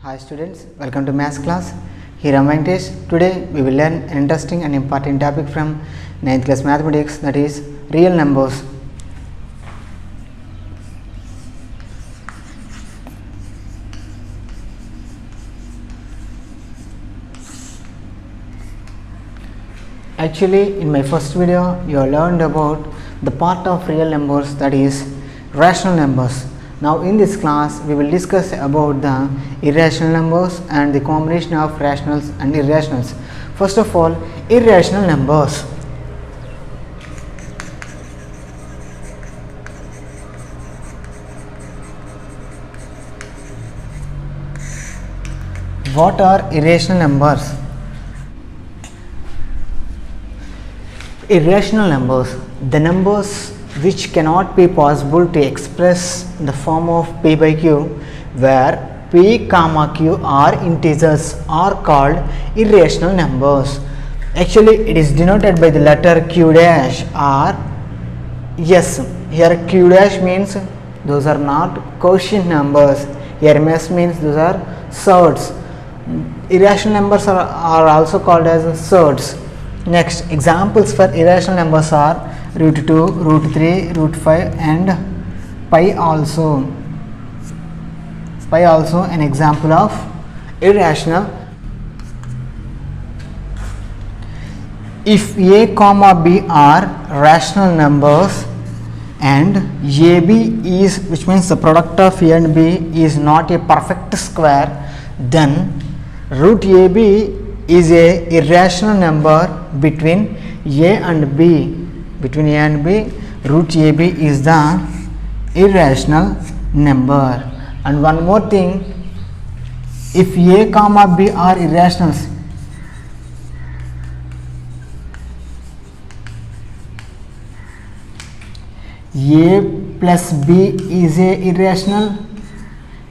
Hi students, welcome to Maths class. Here I am Venkatesh. Today we will learn an interesting and important topic from 9th class mathematics, that is real numbers. Actually, in my first video you have learned about the part of real numbers, that is rational numbers. Now in this class we will discuss about the irrational numbers and the combination of rationals and irrationals. First of all, irrational numbers. What are irrational numbers? Irrational numbers, the numbers which cannot be possible to express in the form of p by q, where p comma q are integers, are called irrational numbers. Actually it is denoted by the letter q dash or s. Here q dash means those are not quotient numbers, here s means those are surds. Irrational numbers are also called as surds. Next, examples for irrational numbers are root 2, root 3, root 5 and pi also. Pi also an example of irrational. If a comma b are rational numbers and ab is, which means the product of a and b is not a perfect square, then root ab is a irrational number between a and b. Between a and b, root ab is the irrational number. And one more thing, if a comma b are irrationals, a plus b is a irrational,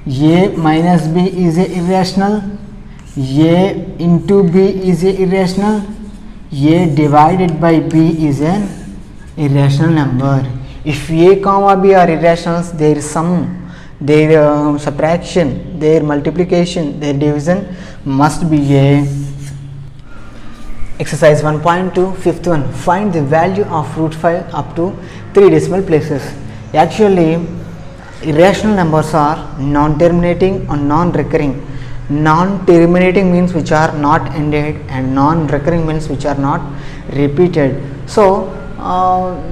a minus b is a irrational, a into b is a irrational, a divided by b is an irrational number. If a comma b are irrationals, their sum, their subtraction, their multiplication, their division must be a. Exercise 1.2, fifth one, find the value of root 5 up to 3 decimal places. Actually irrational numbers are non-terminating or non-recurring. Non-terminating means which are not ended, and non-recurring means which are not repeated. So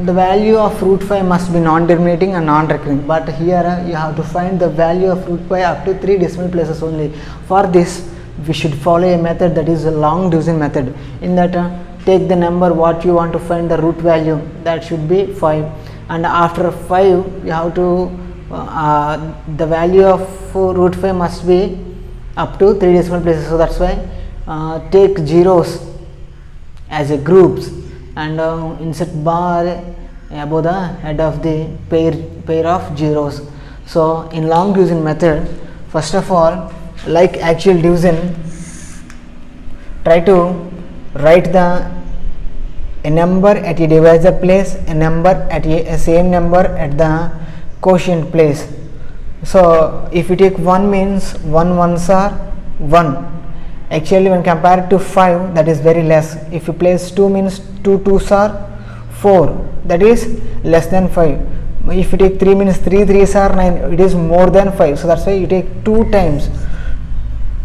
the value of root 5 must be non-terminating and non-recurring, but here you have to find the value of root 5 up to 3 decimal places only. For this we should follow a method, that is a long division method. In that take the number what you want to find the root value, that should be 5, and after 5 you have to the value of root 5 must be up to 3 decimal places. So that's why take zeros as a groups and insert bar above the head of the pair of zeros. So in long division method, first of all, like actual division, try to write a number at a divisor place, a number at a same number at the quotient place. So if you take 1 means 1 ones are 1. Actually when compared to 5, that is very less. If you place 2 means 2 twos are 4, that is less than 5. If you take 3 means 3 threes are 9, it is more than 5. So that's why you take 2 times.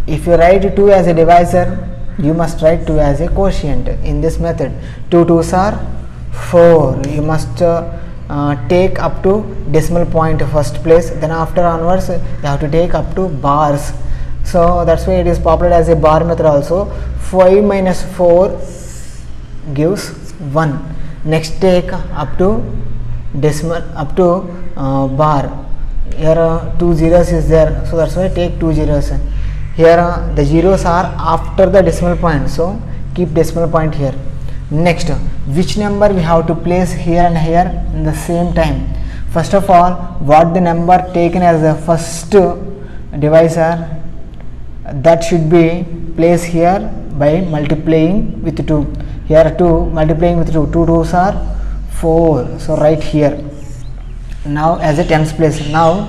If you write 2 as a divisor, you must write 2 as a quotient in this method. 2 twos are 4. You must take up to decimal point first place, then after onwards you have to take up to bars. So that's why it is popular as a bar method also. 5 minus 4 gives 1. Next take up to decimal, up to bar. Here 2 zeros is there, so that's why take 2 zeros. Here the zeros are after the decimal point, so keep decimal point here. Next, which number we have to place here and here in the same time. First of all, what the number taken as the first divisor, that should be placed here by multiplying with 2. Here 2 multiplying with 2, 2 twos are 4, so right here. Now as a tens place, now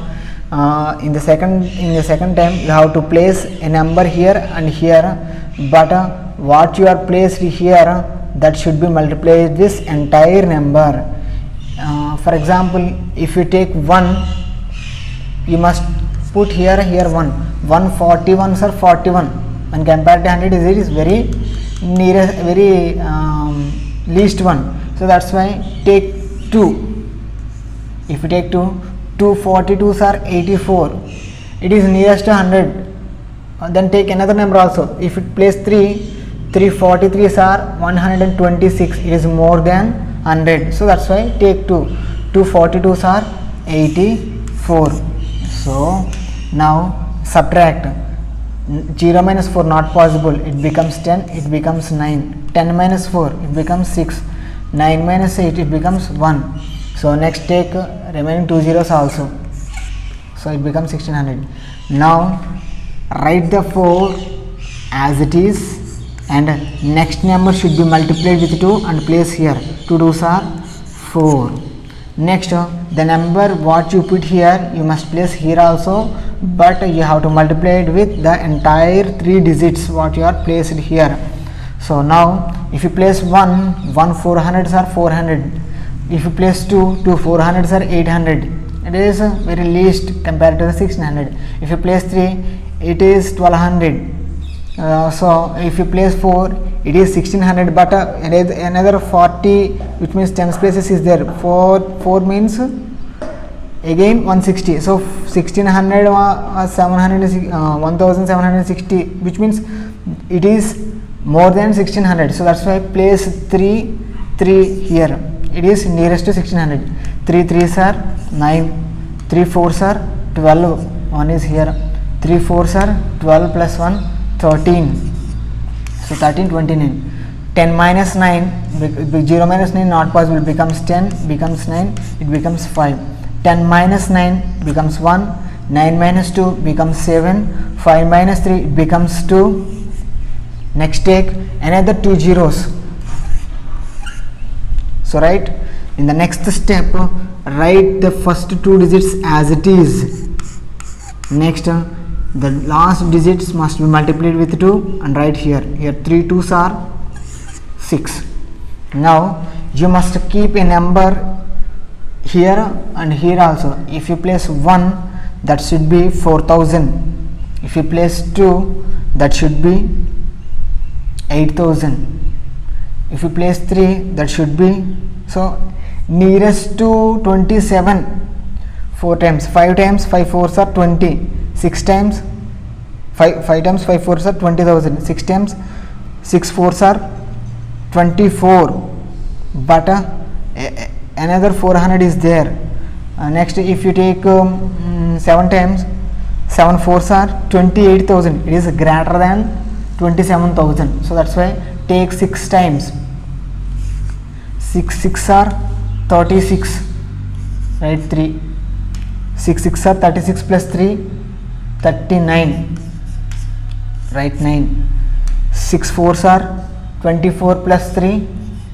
in the second time you have to place a number here and here, but what you are placed here, that should be multiplied with this entire number. For example, if you take 1, you must put here 1. 141s are 41, when compared to 100 it is very nearest, very least one. So that's why take 2. If you take 2, 242s are 84, it is nearest to 100. Then take another number also. If it place 3, 343s are 126, it is more than 100. So that's why take 2. 242s are 84. So now subtract. 0 minus 4 not possible, it becomes 10, it becomes 9. 10 minus 4, it becomes 6. 9 minus 8, it becomes 1. So next take remaining 2 zeros also. So it becomes 1600. Now write the 4 as it is, and next number should be multiplied with 2 and place here. 2 2s are 4. Next the number what you put here you must place here also, but you have to multiply it with the entire 3 digits what you are placed here. So now if you place 1 400s are 400. If you place 2 400s are 800. It is very least compared to the 1600. If you place 3, it is 1200. So if you place 4, it is 1600, but another 40, which means 10 places is there. 4 means again 160. So 1600 1760, which means it is more than 1600. So that's why place 3 here. It is nearest to 1600. 3 3s are 9, 3 4s are 12, 1 is here. 3 4s are 12 plus 1 13. So 13 29. 10 minus 9, 0 minus 9 not possible, becomes 10, becomes 9, it becomes 5. 10 minus 9 becomes 1, 9 minus 2 becomes 7, 5 minus 3 it becomes 2. Next take another 2 zeros. So write in the next step, write the first 2 digits as it is. Next the last digits must be multiplied with 2 and write here. Here 3 2s are 6. Now you must keep a number here and here also. If you place 1, that should be 4000. If you place 2, that should be 8000. If you place 3, that should be, so nearest to 27. 4 times 5 times 5 4s are 20. 6 times 5 times 5 4s are 20,000. 6 times 6 4s are 24, but another 400 is there. Next if you take 7 times 7 4s are 28,000. It is greater than 27,000. So that's why take 6 times. 6 6 are 36. Right, 3. 6 6 are 36 plus 3 39. Write 9. 6 4s are 24 plus 3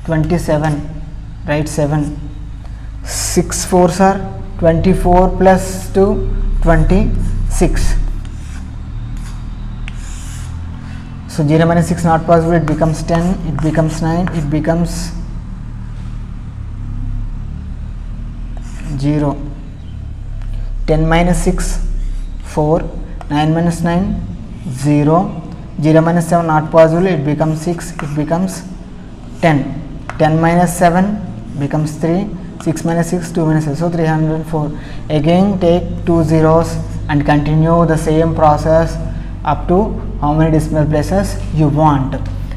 27. Write 7. 6 4s are 24 plus 2 26. So 0 minus 6 not possible, it becomes 10, it becomes 9, it becomes 0. 10 minus 6 4, 9 minus 9 0, 0 minus 7 not possible, it becomes 6, it becomes 10. 10 minus 7 becomes 3, 6 minus 6 2 minus 6, so 304. Again take 2 zeros and continue the same process up to how many decimal places you want.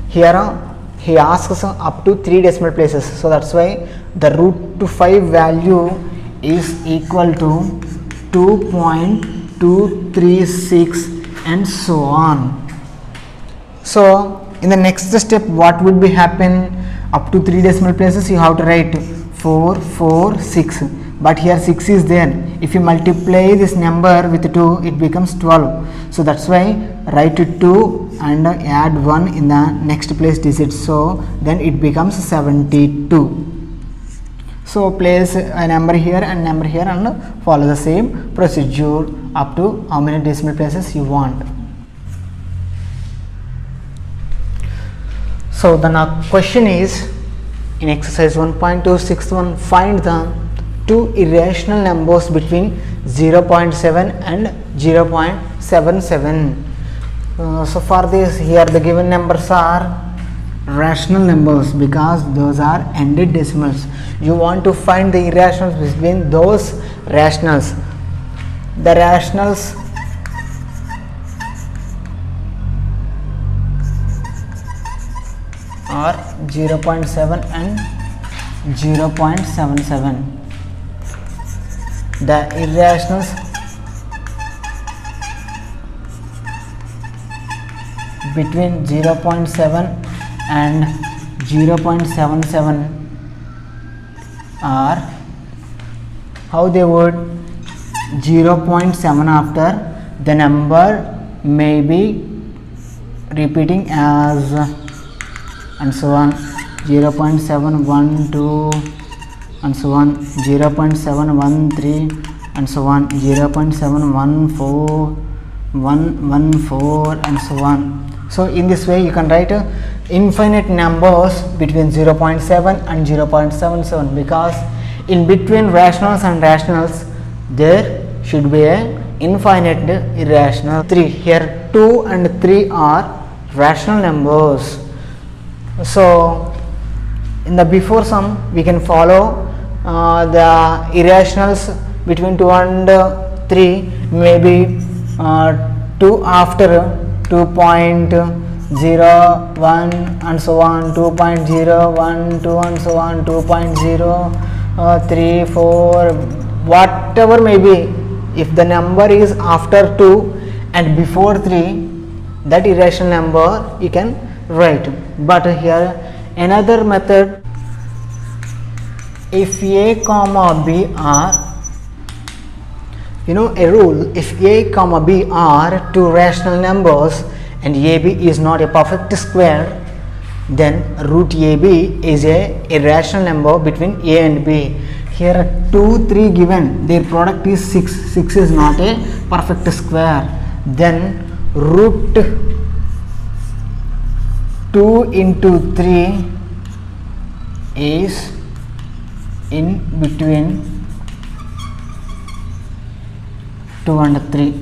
Here he asks up to 3 decimal places, so that's why the root to 5 value is equal to 2.236 and so on. So in the next step what would be happen? Up to 3 decimal places you have to write 4 4 6, but here 6 is there. If you multiply this number with 2, it becomes 12. So that's why write 2 and add 1 in the next place digit, so then it becomes 72. So place a number here and number here and follow the same procedure up to how many decimal places you want. So the question is, in exercise 1.261, find the two irrational numbers between 0.7 and 0.77. So for this, here the given numbers are rational numbers because those are ended decimals. You want to find the irrationals between those rationals. The rationals are 0.7 and 0.77. The irrationals between 0.7 and 0.77 are, how they would, 0.7 after the number may be repeating as and so on, 0.712 and so on, 0.713 and so on, 0.714, 114 and so on. So in this way you can write infinite numbers between 0.7 and 0.77 because in between rationals and rationals there should be a infinite irrational. 3, here 2 and 3 are rational numbers. So in the before sum we can follow the irrationals between 2 and 3, maybe 2 after 2.01 and so on, 2.012 and so on, 2.034, whatever may be. If the number is after 2 and before 3, that irrational number you can write. But here another method, if a comma b are, you know a rule, if a comma b are two rational numbers and ab is not a perfect square, then root ab is a irrational number between a and b. Here 2, 3 given, their product is 6, 6 is not a perfect square, then root 2 into 3 is in between 2 and 3,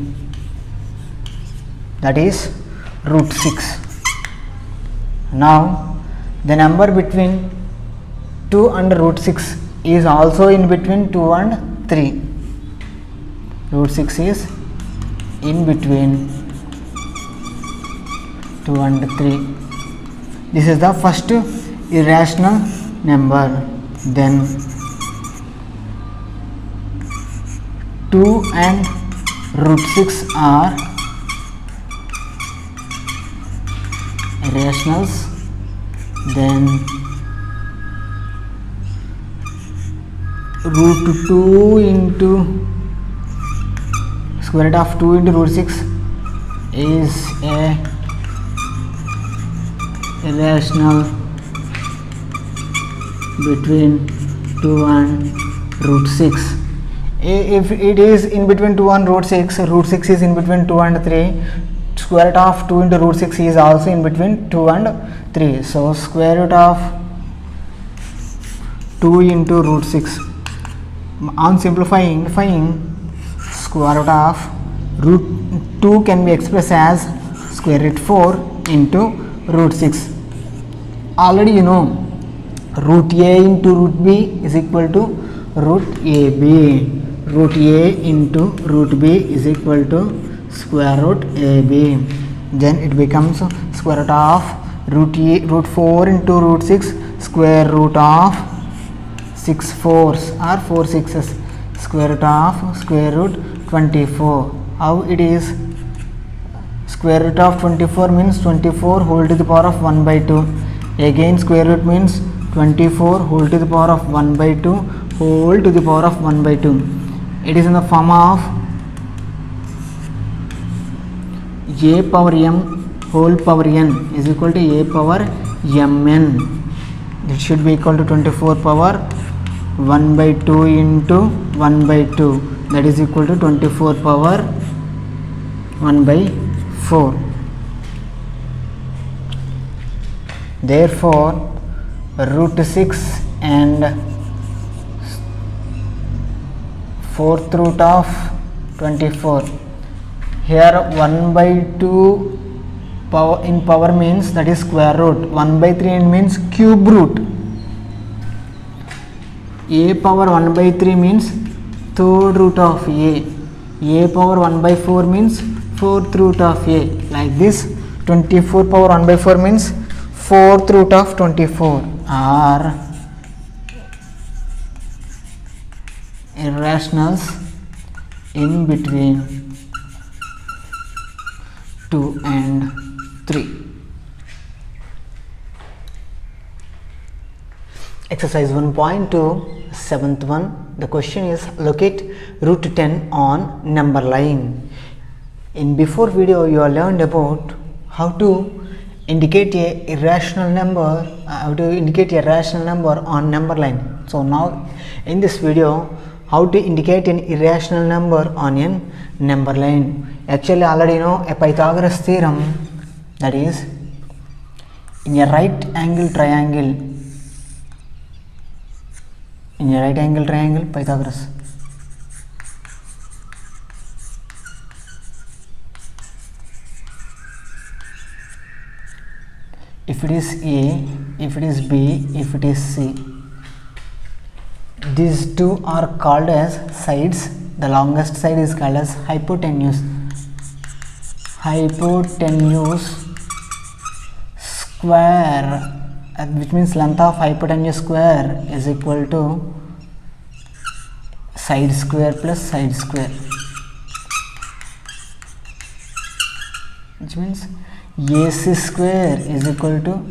that is root 6. Now the number between 2 and root 6 is also in between 2 and 3. Root 6 is in between 2 and 3. This is the first irrational number. Then 2 and root 6 are irrationals. Then root 2 into square root of 2 into root 6 is a irrational between 2 and root 6. If it is in between 2 and root 6 is in between 2 and 3, square root of 2 into root 6 is also in between 2 and 3. So square root of 2 into root 6, on simplifying, square root of root 2 can be expressed as square root 4 into root 6. Already you know root a into root b is equal to root ab. Root a into root b is equal to square root ab. Then it becomes square root of root 4 into root 6, square root of 6 4s or 4 6s, square root of square root 24. How it is? Square root of 24 means 24 whole to the power of 1 by 2. Again square root means 24 whole to the power of 1 by 2 whole to the power of 1 by 2. It is in the form of a power m whole power n is equal to a power mn. It should be equal to 24 power 1 by 2 into 1 by 2, that is equal to 24 power 1 by 4. Therefore root 6 and 4th root of 24. Here 1 by 2 power in power means that is square root. 1 by 3 means cube root. A power 1 by 3 means third root of A. A power 1 by 4 means fourth root of A. Like this, 24 power 1 by 4 means fourth root of 24 are irrationals in between 2 and 3. Exercise 1.2, 7th one. The question is locate root 10 on number line. In before video you have learned about how to indicate a irrational number, on number line. So now in this video, how to indicate an irrational number on a number line. Actually already know a Pythagoras theorem, that is in a right angle triangle, Pythagoras. If it is A, if it is B, if it is C, these two are called as sides. The longest side is called as hypotenuse. Hypotenuse square, which means length of hypotenuse square is equal to side square plus side square, which means AC square is equal to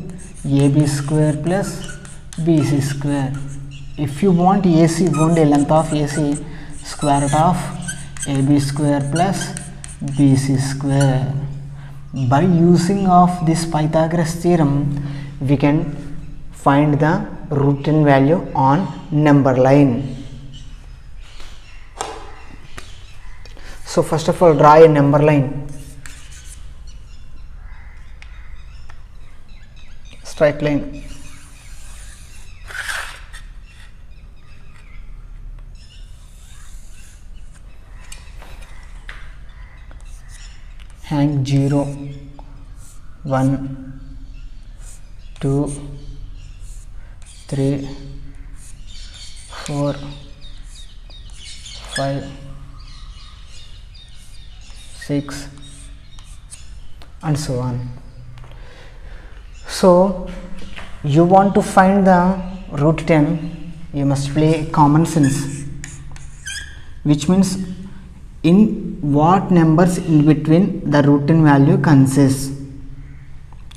AB square plus BC square. If you want AC, only length of AC, square root of AB square plus BC square. By using of this Pythagoras theorem, we can find the root 10 value on number line. So first of all, draw a number line. Straight line. Hang 0, 1, 2, 3, 4, 5, 6 and so on. So you want to find the root 10, you must play common sense, which means in what numbers in between the root 10 value consists.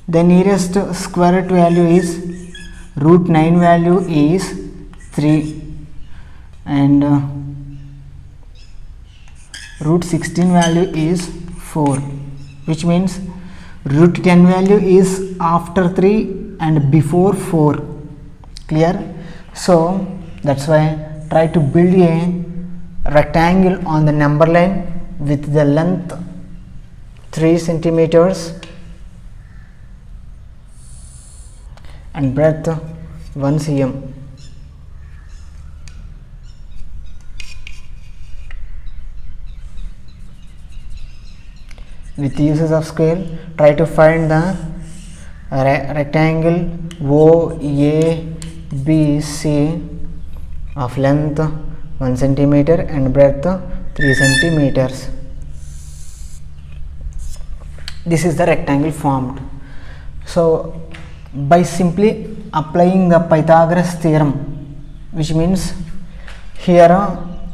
The nearest square root value is root 9 value is 3 and root 16 value is 4, which means root 10 value is after 3 and before 4. Clear? So that's why try to build a rectangle on the number line with the length 3 centimeters and breadth 1 cm. With the uses of scale, try to find the rectangle OABC of length 1 centimeter and breadth 3 centimeters. This is the rectangle formed. So by simply applying the Pythagoras theorem, which means here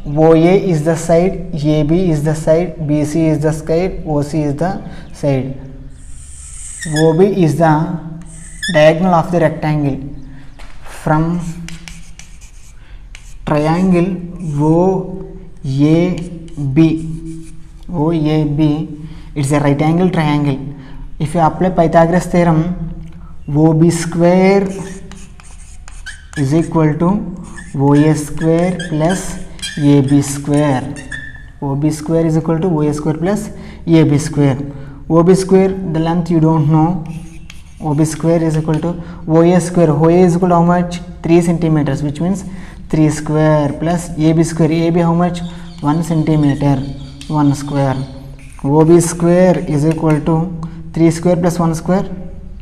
OA is the side, AB is the side, BC is the side, OC is the side. OB is the diagonal of the rectangle. From triangle OAB, it's a right angle triangle. If you apply Pythagoras theorem, OB square is equal to OA square plus AB square. OB square is equal to OA square plus AB square. OB square, the length you don't know. OB square is equal to OA square. OA is equal to how much? 3 centimeters, which means 3 square plus AB square. AB how much? 1 centimeter, 1 square. OB square is equal to 3 square plus 1 square,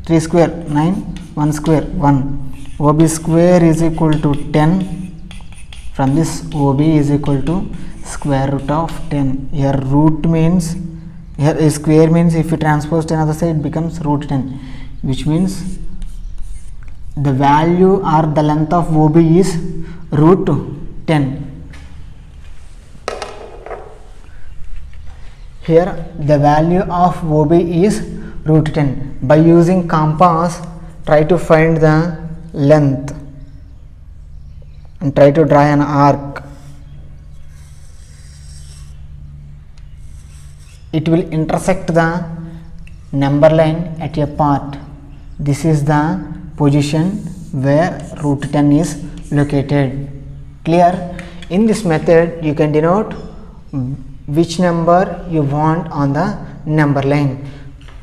3 square 9, 1 square 1. OB square is equal to 10. From this, OB is equal to square root of 10. Here root means, here a square means if you transpose to another side, it becomes root 10, which means the value or the length of OB is root 10. Here the value of OB is root 10. By using compass, try to find the length and try to draw an arc. It will intersect the number line at a part. This is the position where root 10 is located. Clear? In this method, you can denote which number you want on the number line.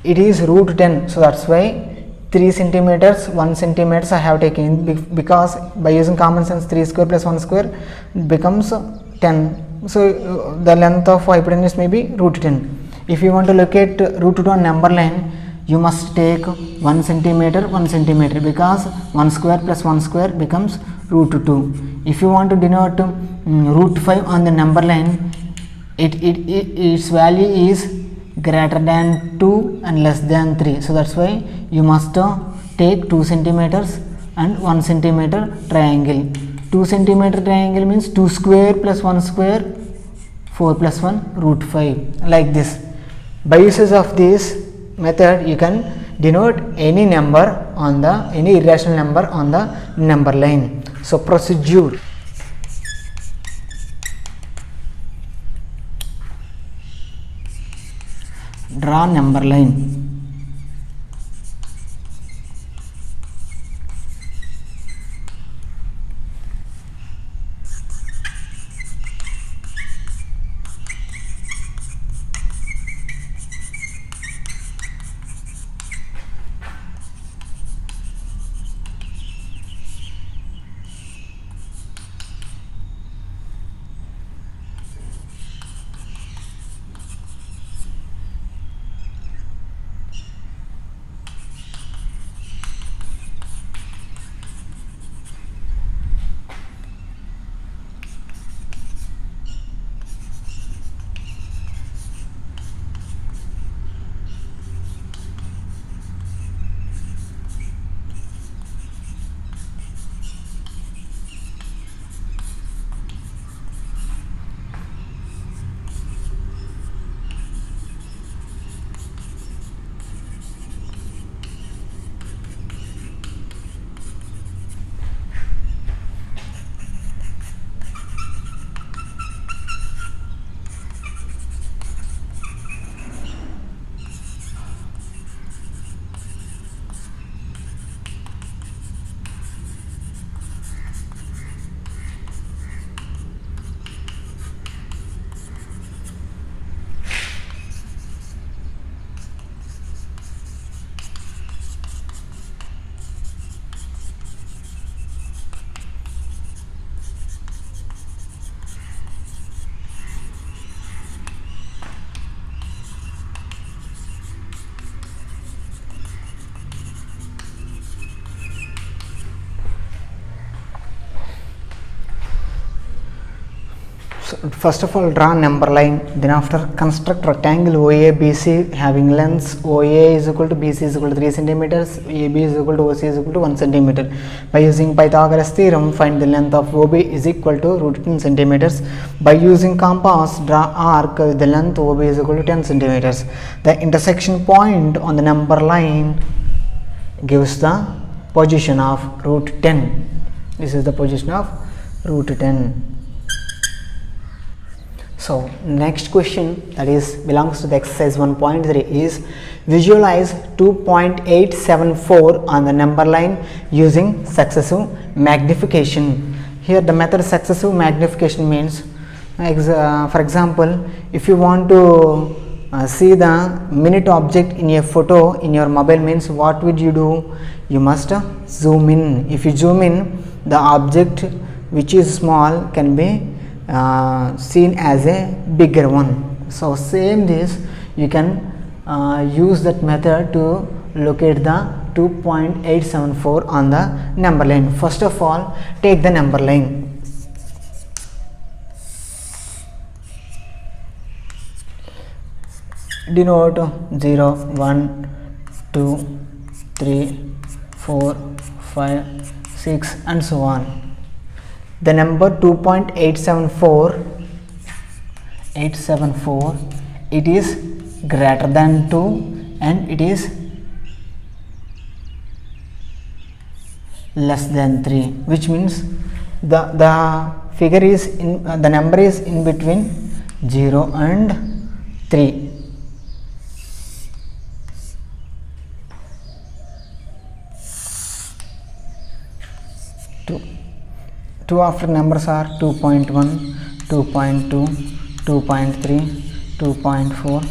It is root 10, so that's why 3 centimeters, 1 centimeters I have taken, because by using common sense 3 square plus 1 square becomes 10. So the length of hypotenuse may be root 10. If you want to locate root 2 on number line, you must take 1 centimeter, 1 centimeter, because 1 square plus 1 square becomes root 2. If you want to denote root 5 on the number line, its value is greater than 2 and less than 3. So that's why you must take 2 centimeters and 1 centimeter triangle. 2 centimeter triangle means 2 square plus 1 square, 4 plus 1 root 5, like this. By usage of this method, you can denote any number on the, any irrational number on the number line. So procedure. Draw number line. So first of all, draw number line, then after construct rectangle OABC having lengths OA is equal to BC is equal to 3 centimeters, AB is equal to OC is equal to 1 centimeter. By using Pythagoras theorem, find the length of OB is equal to root 10 centimeters. By using compass, draw arc with the length OB is equal to 10 centimeters. The intersection point on the number line gives the position of root 10. This is the position of root 10. So next question, that is belongs to the exercise 1.3, is visualize 2.874 on the number line using successive magnification. here the method successive magnification means, for example, if you want to see the minute object in a photo in your mobile, means what would you do? You must zoom in. If you zoom in, the object which is small can be seen as a bigger one. So same this, you can use that method to locate the 2.874 on the number line. First of all, take the number line. Denote 0, 1, 2, 3, 4, 5, 6 and so on. The number 2.874, it is greater than 2 and it is less than 3, which means the figure is in the number is in between 0 and 3. 2 after numbers are 2.1, 2.2, 2.3, 2.4,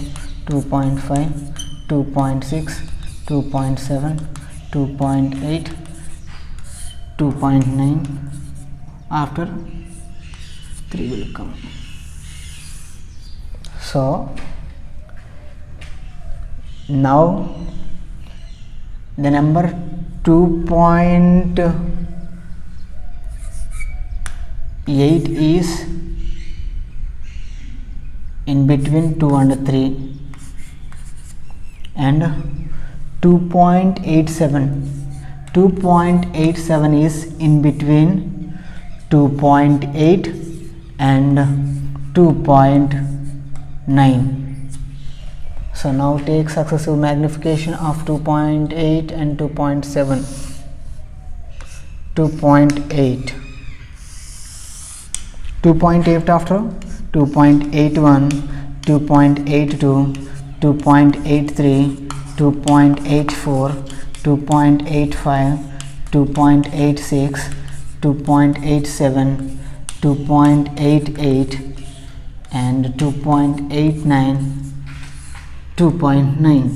2.5, 2.6, 2.7, 2.8, 2.9. After 3 will come. So now the number 2.8 is in between 2 and 3, and 2.87 is in between 2.8 and 2.9. So now take successive magnification of 2.8 and 2.7. 2.8 after 2.81, 2.82, 2.83, 2.84, 2.85, 2.86, 2.87, 2.88 and 2.89, 2.9.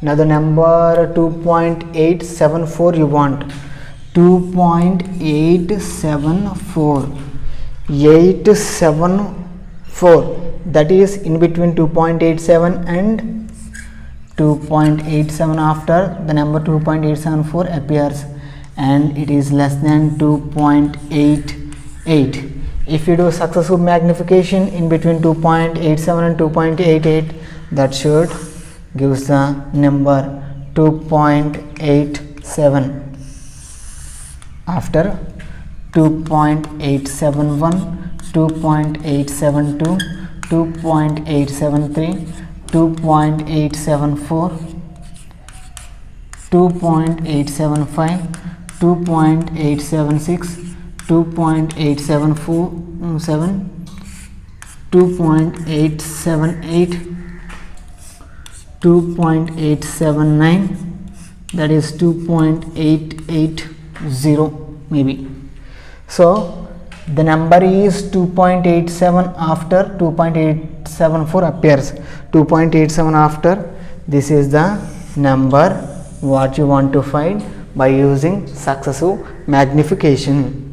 Now the number 2.874 you want. 874, that is in between 2.87 and 2.87. after the number 2.874 appears and it is less than 2.88. if you do successive magnification in between 2.87 and 2.88, that should gives the number 2.87. After 2.871, 2.872, 2.873, 2.874, 2.875, 2.876, 2.877, 2.878, 2.879, that is 2.880 maybe. So the number is 2.87 after 2.874 appears. 2.87 after, this is the number what you want to find by using successive magnification.